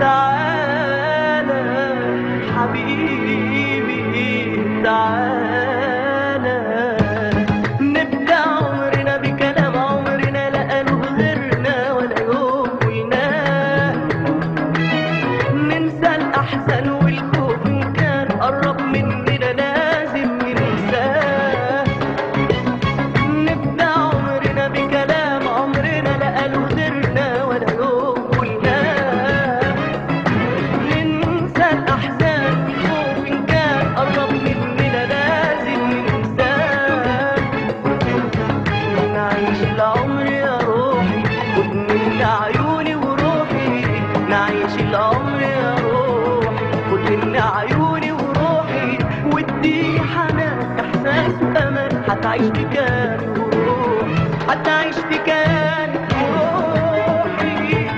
تعالى حبيبي تعالى، نبدأ عمرنا بكلام عمرنا لا قالوا غيرنا ولا يوم قلناه، ننسى الأحزان والخوف إن كان قرب مننا لازم ننساه، نبدأ عمرنا بكلام عمرنا لا قالوا غيرنا ولا يوم قلناه، ننسى الأحزان والخوف إن كان قرب مننا لازم ننساه، نعيش العمر يا روحي خد من عيوني وروحي، نعيش العمر يا روحي خد من عيوني وروحي، واديني حنان احساس وامان، هتعيش بكياني وروحي، هتعيش بكياني وروحي.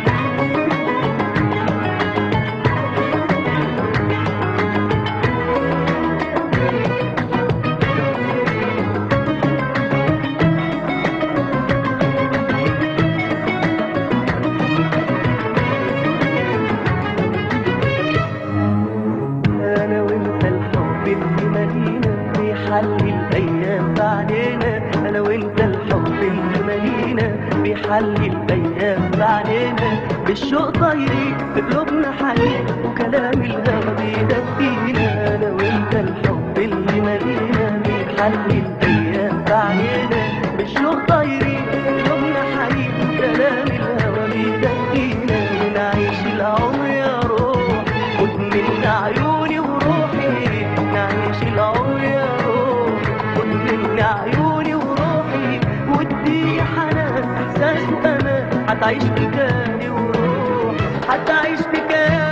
أنا وأنت الحب اللي مالينا بيحلي الأيام بعدنا، أنا وأنت الحب اللي مالينا بيحلي الأيام بعدنا، بالشوق طايرين في قلوبنا حنين وكلام الهوى بيدفينا، أنا وأنت الحب اللي مالينا بيحلي الأيام بعدنا، بالشوق طايرين في قلوبنا حنين وكلام الهوى بيدفينا، نعيش العمر يا روح خد من عيوني وروحي، نعيش العمر يا روح خد من عيوني وروحي، واديني حنان احساس وامان، هتعيش بكياني وروحي، هتعيش بكياني.